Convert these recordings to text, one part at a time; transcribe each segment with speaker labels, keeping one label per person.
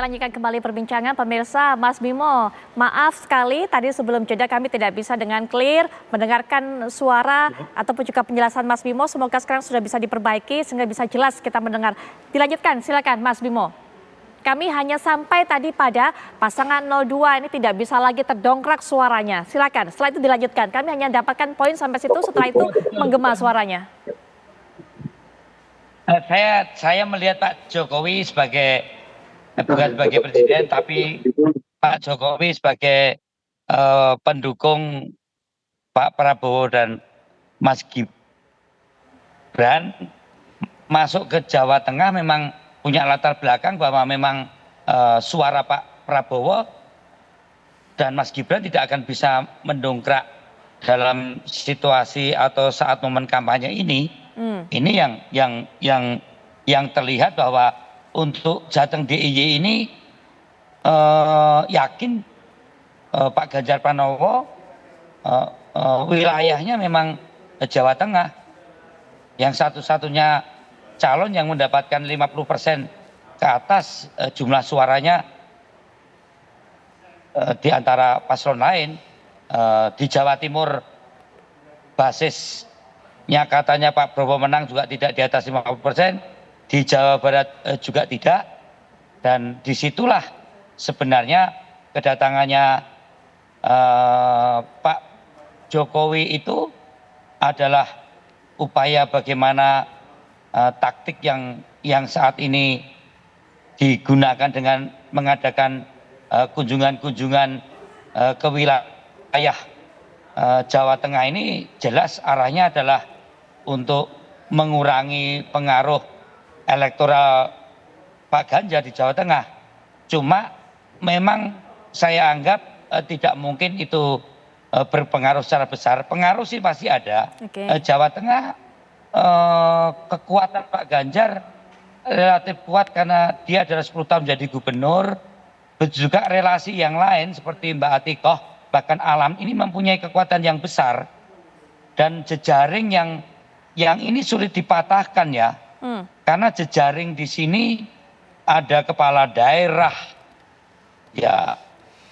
Speaker 1: lanjutkan kembali perbincangan pemirsa. Mas Bimo, maaf sekali tadi sebelum jeda kami tidak bisa dengan clear mendengarkan suara ataupun juga penjelasan Mas Bimo. Semoga sekarang sudah bisa diperbaiki sehingga bisa jelas kita mendengar. Dilanjutkan, silakan Mas Bimo. Kami hanya sampai tadi pada pasangan 02 ini tidak bisa lagi terdongkrak suaranya. Silakan, setelah itu dilanjutkan. Kami hanya dapatkan poin sampai situ, setelah itu menggema suaranya.
Speaker 2: Saya melihat Pak Jokowi sebagai bukan sebagai presiden, tapi Pak Jokowi sebagai pendukung Pak Prabowo dan Mas Gibran masuk ke Jawa Tengah memang punya latar belakang bahwa memang suara Pak Prabowo dan Mas Gibran tidak akan bisa mendongkrak dalam situasi atau saat momen kampanye ini. Ini yang terlihat bahwa untuk Jateng DIY ini yakin Pak Ganjar Pranowo wilayahnya memang Jawa Tengah, yang satu-satunya calon yang mendapatkan 50% ke atas jumlah suaranya di antara paslon lain. Di Jawa Timur basisnya katanya Pak Prabowo menang juga tidak di atas 50%, di Jawa Barat juga tidak, dan disitulah sebenarnya kedatangannya Pak Jokowi itu adalah upaya bagaimana taktik yang saat ini digunakan dengan mengadakan kunjungan-kunjungan ke wilayah Jawa Tengah ini jelas arahnya adalah untuk mengurangi pengaruh elektoral Pak Ganjar di Jawa Tengah. Cuma memang saya anggap tidak mungkin itu berpengaruh secara besar. Pengaruh sih pasti ada. Jawa Tengah kekuatan Pak Ganjar relatif kuat karena dia adalah 10 tahun menjadi gubernur. Juga relasi yang lain seperti Mbak Atikoh, bahkan Alam ini mempunyai kekuatan yang besar dan jejaring yang ini sulit dipatahkan ya. Karena jejaring di sini ada kepala daerah, ya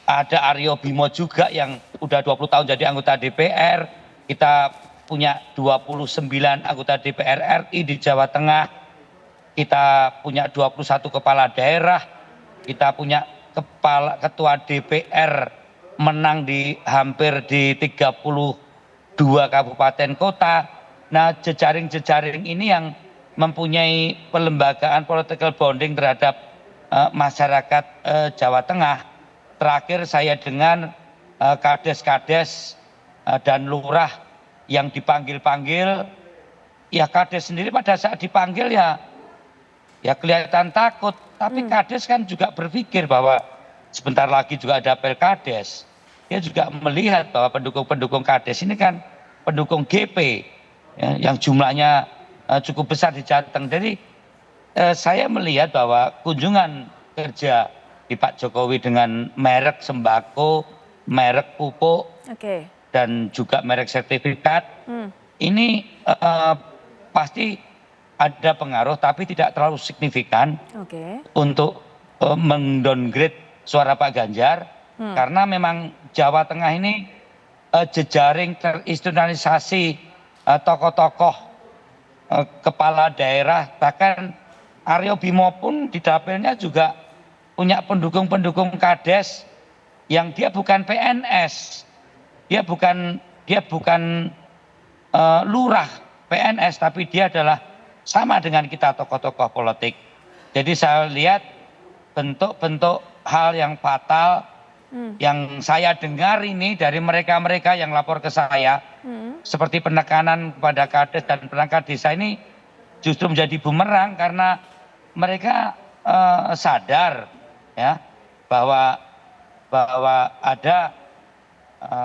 Speaker 2: ada Aryo Bimo juga yang udah 20 tahun jadi anggota DPR. Kita punya 29 anggota DPR RI di Jawa Tengah. Kita punya 21 kepala daerah. Kita punya ketua DPR menang di hampir di 32 kabupaten kota. Nah, jejaring-jejaring ini yang mempunyai pelembagaan political bonding terhadap masyarakat Jawa Tengah. Terakhir saya dengar kades-kades dan lurah yang dipanggil-panggil, ya kades sendiri pada saat dipanggil ya kelihatan takut. Tapi kades kan juga berpikir bahwa sebentar lagi juga ada Pilkades. Dia juga melihat bahwa pendukung-pendukung kades ini kan pendukung GP ya, yang jumlahnya cukup besar di Jateng. Jadi saya melihat bahwa kunjungan kerja di Pak Jokowi dengan merek sembako, merek pupuk, dan juga merek sertifikat, ini pasti ada pengaruh tapi tidak terlalu signifikan untuk mendowngrade suara Pak Ganjar. Karena memang Jawa Tengah ini jejaring terinstitusionalisasi tokoh-tokoh kepala daerah, bahkan Aryo Bimo pun di dapilnya juga punya pendukung-pendukung kades yang dia bukan PNS, dia bukan lurah PNS, tapi dia adalah sama dengan kita tokoh-tokoh politik. Jadi saya lihat bentuk-bentuk hal yang fatal yang saya dengar ini dari mereka-mereka yang lapor ke saya, seperti penekanan kepada kades dan perangkat desa ini justru menjadi bumerang karena mereka sadar ya bahwa ada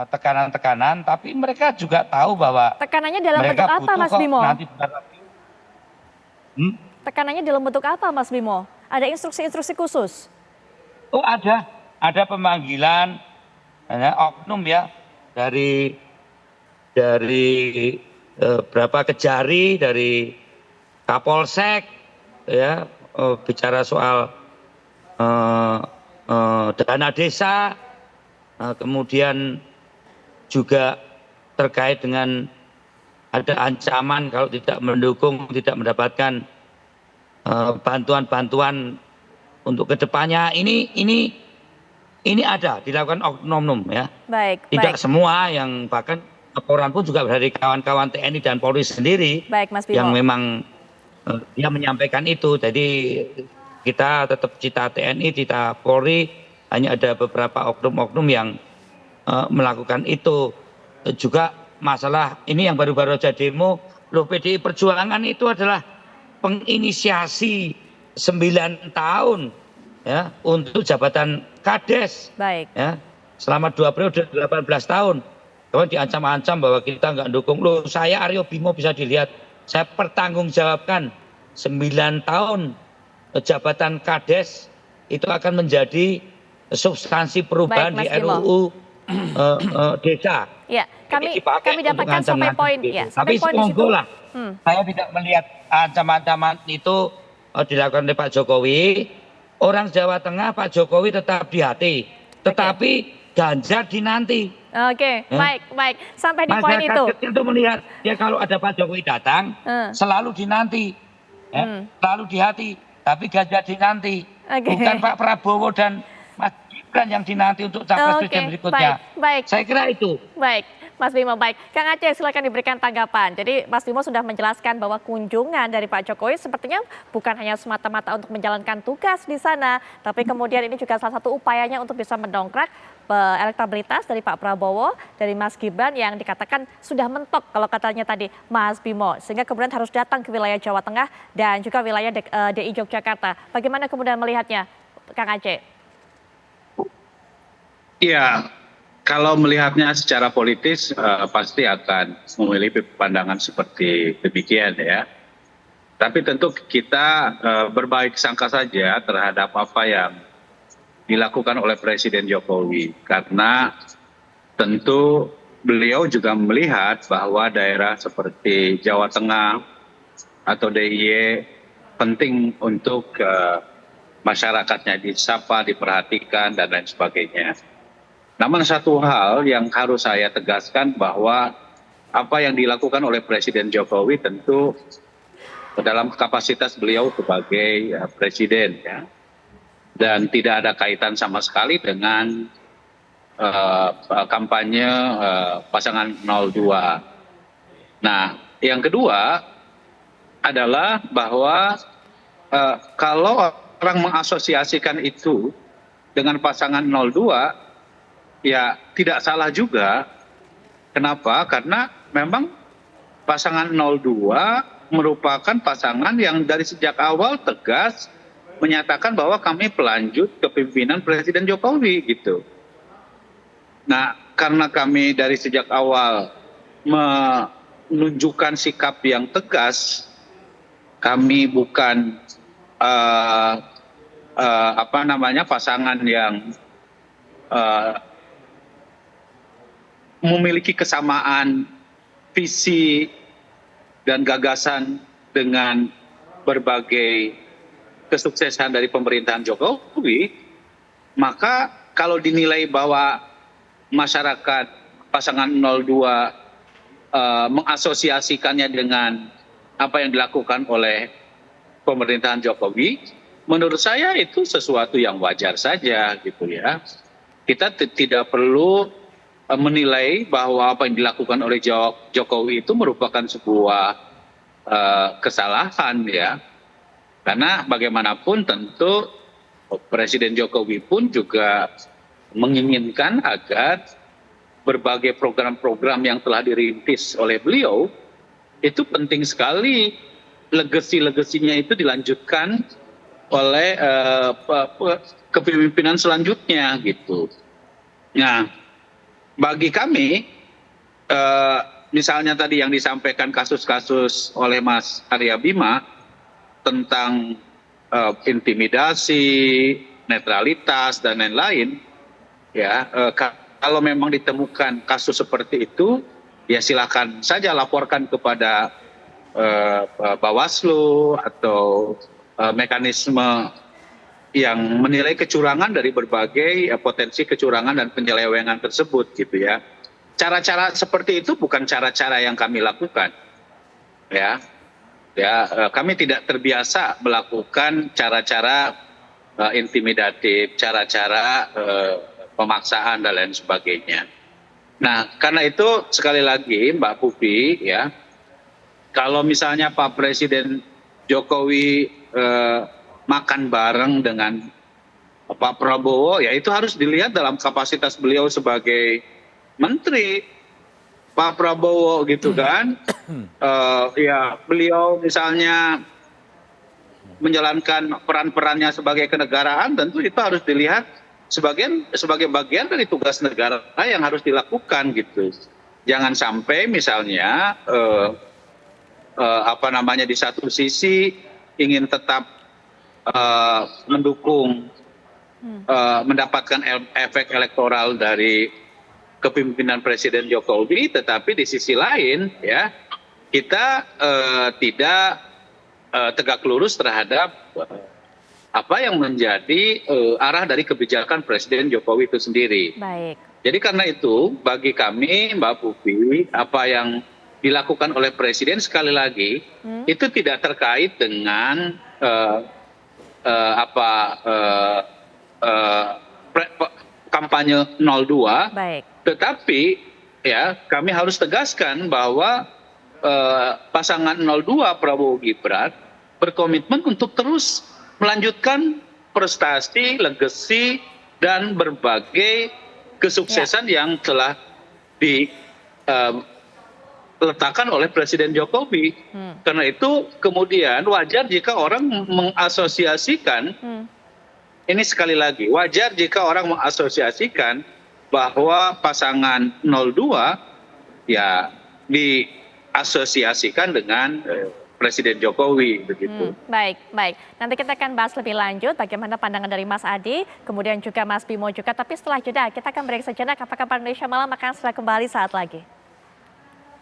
Speaker 2: tekanan-tekanan, tapi mereka juga tahu bahwa
Speaker 1: tekanannya dalam bentuk apa, Mas Bimo? Tekanannya dalam bentuk apa, Mas Bimo? Ada instruksi-instruksi khusus?
Speaker 2: Oh, ada pemanggilan oknum ya dari berapa Kejari, dari Kapolsek ya, bicara soal eh, dana desa, kemudian juga terkait dengan ada ancaman kalau tidak mendukung, tidak mendapatkan bantuan-bantuan untuk kedepannya. Ini ada dilakukan oknum ya.
Speaker 1: Baik,
Speaker 2: Tidak
Speaker 1: baik.
Speaker 2: semua, yang bahkan laporan pun juga dari kawan-kawan TNI dan Polri sendiri
Speaker 1: Baik, Mas
Speaker 2: yang
Speaker 1: Bimo.
Speaker 2: memang dia menyampaikan itu. Jadi kita tetap cita TNI, cita Polri, hanya ada beberapa oknum-oknum yang melakukan itu. Juga masalah ini yang baru-baru aja demo, loh PDI Perjuangan itu adalah penginisiasi 9 tahun ya untuk jabatan Kades
Speaker 1: Baik.
Speaker 2: ya, selama 2 periode 18 tahun. Kemudian diancam-ancam bahwa kita nggak dukung. Loh, saya Aryo Bimo bisa dilihat, saya pertanggungjawabkan 9 tahun jabatan Kades itu akan menjadi substansi perubahan
Speaker 1: Baik,
Speaker 2: di
Speaker 1: Mas Bimo.
Speaker 2: RUU desa.
Speaker 1: Ya,
Speaker 2: Ini
Speaker 1: kami
Speaker 2: dipakai untuk
Speaker 1: dapatkan sampai
Speaker 2: ancam-ancam
Speaker 1: poin
Speaker 2: gitu.
Speaker 1: ya,
Speaker 2: Tapi
Speaker 1: sampai poin di situ.
Speaker 2: monggo lah, saya tidak melihat ancaman-ancaman itu dilakukan oleh Pak Jokowi. Orang Jawa Tengah Pak Jokowi tetap di hati, tetapi Ganjar dinanti.
Speaker 1: Oke,
Speaker 2: Ya.
Speaker 1: baik, baik. Sampai di poin
Speaker 2: Masyarakat
Speaker 1: itu.
Speaker 2: kecil itu melihat ya kalau ada Pak Jokowi datang selalu dinanti, ya, selalu di hati. Tapi Ganjar dinanti,
Speaker 1: Oke.
Speaker 2: bukan Pak Prabowo dan Mas Gibran yang dinanti untuk capres
Speaker 1: Oke,
Speaker 2: presiden berikutnya.
Speaker 1: baik.
Speaker 2: Saya kira itu.
Speaker 1: Baik, Mas Bimo, baik. Kang Aceh, silakan diberikan tanggapan. Jadi Mas Bimo sudah menjelaskan bahwa kunjungan dari Pak Jokowi sepertinya bukan hanya semata-mata untuk menjalankan tugas di sana, tapi kemudian ini juga salah satu upayanya untuk bisa mendongkrak elektabilitas dari Pak Prabowo, dari Mas Gibran yang dikatakan sudah mentok kalau katanya tadi Mas Bimo, sehingga kemudian harus datang ke wilayah Jawa Tengah dan juga wilayah DI Yogyakarta. Bagaimana kemudian melihatnya, Kang Aceh?
Speaker 3: Iya, kalau melihatnya secara politis pasti akan memiliki pandangan seperti demikian ya. Tapi tentu kita berbaik sangka saja terhadap apa yang dilakukan oleh Presiden Jokowi. Karena tentu beliau juga melihat bahwa daerah seperti Jawa Tengah atau DIY penting untuk masyarakatnya disapa, diperhatikan, dan lain sebagainya. Namun satu hal yang harus saya tegaskan bahwa apa yang dilakukan oleh Presiden Jokowi tentu dalam kapasitas beliau sebagai presiden ya, dan tidak ada kaitan sama sekali dengan kampanye pasangan 02. Nah, yang kedua adalah bahwa kalau orang mengasosiasikan itu dengan pasangan 02, ya tidak salah juga. Kenapa? Karena memang pasangan 02 merupakan pasangan yang dari sejak awal tegas menyatakan bahwa kami pelanjut kepemimpinan Presiden Jokowi gitu. Nah, karena kami dari sejak awal menunjukkan sikap yang tegas, kami bukan pasangan yang memiliki kesamaan visi dan gagasan dengan berbagai kesuksesan dari pemerintahan Jokowi, maka kalau dinilai bahwa masyarakat pasangan 02 mengasosiasikannya dengan apa yang dilakukan oleh pemerintahan Jokowi, menurut saya itu sesuatu yang wajar saja gitu ya. Kita tidak perlu menilai bahwa apa yang dilakukan oleh Jokowi itu merupakan sebuah kesalahan ya. Karena bagaimanapun tentu Presiden Jokowi pun juga menginginkan agar berbagai program-program yang telah dirintis oleh beliau itu penting sekali legasi-legasinya itu dilanjutkan oleh kepemimpinan selanjutnya gitu. Nah, bagi kami misalnya tadi yang disampaikan kasus-kasus oleh Mas Arya Bima tentang intimidasi, netralitas dan lain-lain, ya kalau memang ditemukan kasus seperti itu, ya silakan saja laporkan kepada Bawaslu atau mekanisme yang menilai kecurangan dari berbagai potensi kecurangan dan penyelewengan tersebut gitu ya. Cara-cara seperti itu bukan cara-cara yang kami lakukan, ya. Kami tidak terbiasa melakukan cara-cara intimidatif, cara-cara pemaksaan dan lain sebagainya. Nah, karena itu sekali lagi Mbak Pupi, ya, kalau misalnya Pak Presiden Jokowi makan bareng dengan Pak Prabowo, ya itu harus dilihat dalam kapasitas beliau sebagai menteri. Pak Prabowo gitu kan, ya beliau misalnya menjalankan peran-perannya sebagai kenegaraan, tentu itu harus dilihat sebagai bagian dari tugas negara yang harus dilakukan gitu. Jangan sampai misalnya di satu sisi ingin tetap mendukung mendapatkan efek elektoral dari kepemimpinan Presiden Jokowi, tetapi di sisi lain ya kita tidak tegak lurus terhadap apa yang menjadi arah dari kebijakan Presiden Jokowi itu sendiri.
Speaker 1: Baik.
Speaker 3: Jadi karena itu bagi kami Mbak Pupi, apa yang dilakukan oleh Presiden sekali lagi itu tidak terkait dengan kampanye 02.
Speaker 1: Baik.
Speaker 3: Tetapi ya kami harus tegaskan bahwa pasangan 02 Prabowo Gibran berkomitmen untuk terus melanjutkan prestasi, legacy dan berbagai kesuksesan yang telah diletakkan oleh Presiden Jokowi. Karena itu kemudian wajar jika orang mengasosiasikan, ini sekali lagi, wajar jika orang mengasosiasikan bahwa pasangan 02 ya diasosiasikan dengan Presiden Jokowi begitu.
Speaker 1: Baik. Nanti kita akan bahas lebih lanjut bagaimana pandangan dari Mas Adi, kemudian juga Mas Bimo juga. Tapi setelah jeda kita akan break sejenak. Apakah Indonesia Malam akan segera kembali saat lagi.